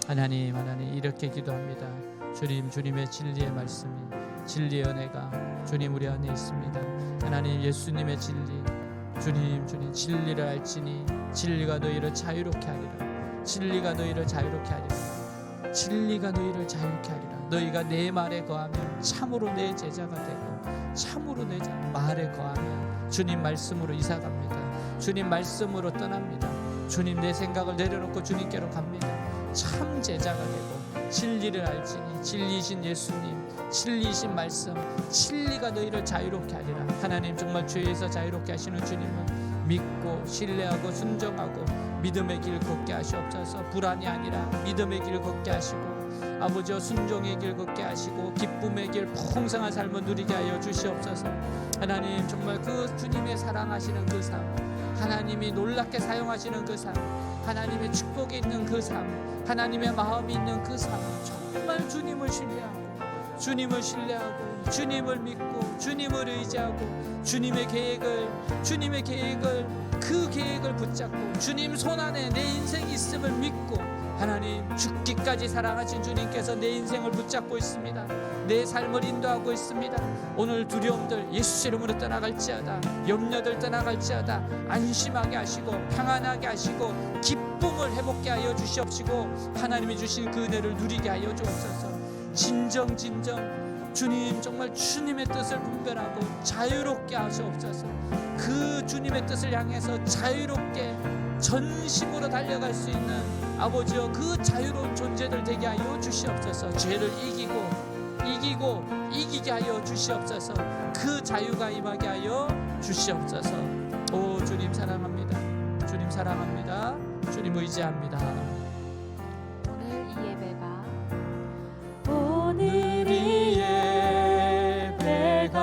하나님 이렇게 기도합니다. 주님, 주님의 진리의 말씀이, 진리의 은혜가 주님 우리 안에 있습니다. 하나님, 예수님의 진리, 주님 진리를 알지니 진리가 너희를 자유롭게 하리라. 진리가 너희를 자유롭게 하리라. 진리가 너희를 자유롭게 하리라. 너희가 내 말에 거하면 참으로 내 제자가 되고 참으로 내 말에 거하면 주님 말씀으로 이사갑니다. 주님 말씀으로 떠납니다. 주님 내 생각을 내려놓고 주님께로 갑니다. 참 제자가 되고 진리를 알지니 진리이신 예수님, 진리이신 말씀, 진리가 너희를 자유롭게 하리라. 하나님, 정말 죄에서 자유롭게 하시는 주님은 믿고 신뢰하고 순종하고 믿음의 길 걷게 하시옵소서. 불안이 아니라 믿음의 길 걷게 하시고 아버지여 순종의 길 걷게 하시고 기쁨의 길 풍성한 삶을 누리게 하여 주시옵소서. 하나님, 정말 그 주님의 사랑하시는 그 삶, 하나님이 놀랍게 사용하시는 그 삶, 하나님의 축복이 있는 그 삶, 하나님의 마음이 있는 그 삶, 정말 주님을 신뢰하고 주님을 신뢰하고 주님을 믿고 주님을 의지하고 주님의 계획을 그 계획을 붙잡고 주님 손안에 내 인생이 있음을 믿고 하나님, 죽기까지 사랑하신 주님께서 내 인생을 붙잡고 있습니다. 내 삶을 인도하고 있습니다. 오늘 두려움들 예수 이름으로 떠나갈지어다. 염려들 떠나갈지어다. 안심하게 하시고 평안하게 하시고 기쁨을 회복케 하여 주시옵시고 하나님이 주신 그 은혜를 누리게 하여 주옵소서. 진정 주님 정말 주님의 뜻을 분별하고 자유롭게 하시옵소서. 그 주님의 뜻을 향해서 자유롭게 전심으로 달려갈 수 있는 아버지여 그 자유로운 존재들 되게 하여 주시옵소서. 죄를 이기게 하여 주시옵소서. 그 자유가 임하게 하여 주시옵소서. 오 주님 사랑합니다. 주님 사랑합니다. 주님 의지합니다. 오늘 이 예배가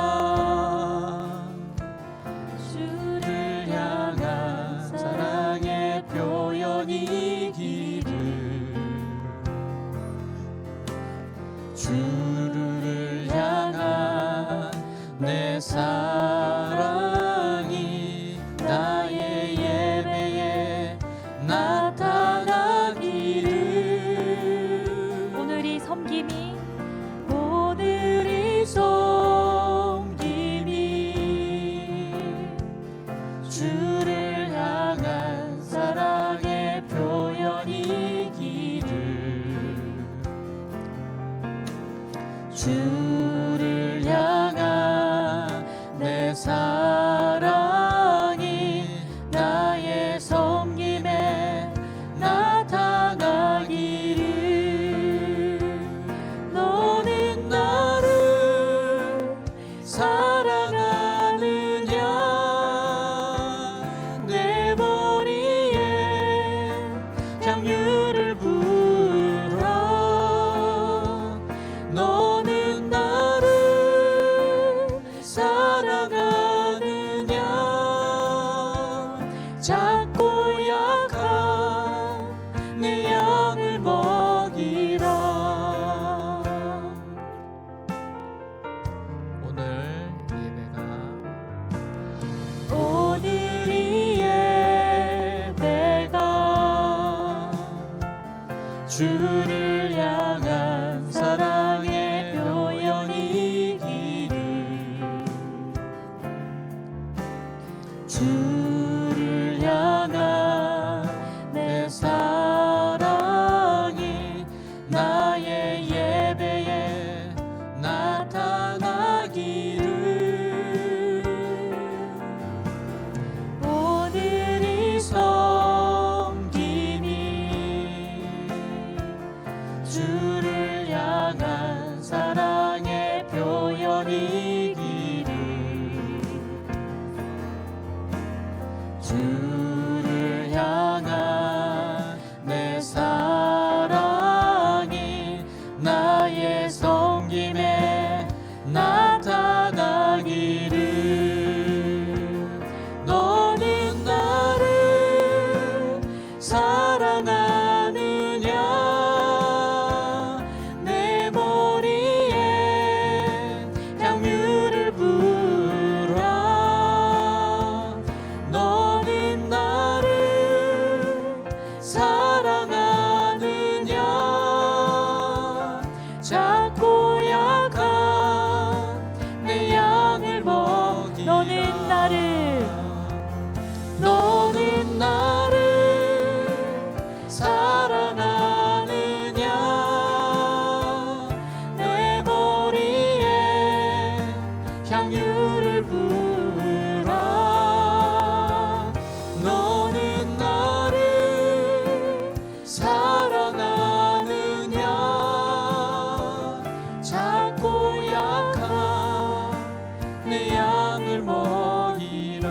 주를 향한 사랑의 표현이기를, 주를 향한 내 사랑이 나의 예배에 나타나기를. 오늘 이 섬김이 주를 향한 사랑의 표현이기를, 주를 향한 내 사랑이 나의 섬김에 나타나기를. 너는 나를 사랑하느냐, 내 머리에 향유를 부어. 너는 나를 사랑하느냐, 작고 약한 내 양을 먹이라. 오늘 이 예배가 주를 향한 사랑의 표현이기를, 주를 향한 내 사랑이 나의 예배에 나타나기를. 오늘 이 섬김이 주를 향한 사랑의 표현이기를, 주를 향한 내 사랑이 나의 섬김에 나타나기를. 너는 나를 사랑하느냐, 내 머리에 향유를 부어. 너는 나를 사랑하느냐, 작고 약한 내 양을 먹이라. 너는 나를 사랑하느냐, 내 머리에 향유를 부어. 너는 나를 사랑하느냐, 작고 약한 내 양을 먹이라.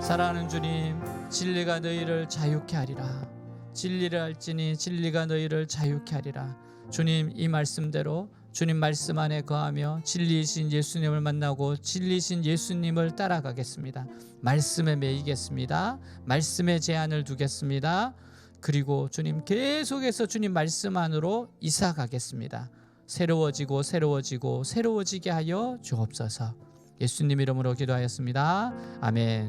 사랑하는 주님, 진리가 너희를 자유케 하리라. 진리를 알지니 진리가 너희를 자유케 하리라. 주님, 이 말씀대로 주님 말씀 안에 거하며 진리이신 예수님을 만나고 진리이신 예수님을 따라가겠습니다. 말씀에 매이겠습니다. 말씀에 제한을 두겠습니다. 그리고 주님 계속해서 주님 말씀 안으로 이사가겠습니다. 새로워지고 새로워지게 하여 주옵소서. 예수님 이름으로 기도하였습니다. 아멘.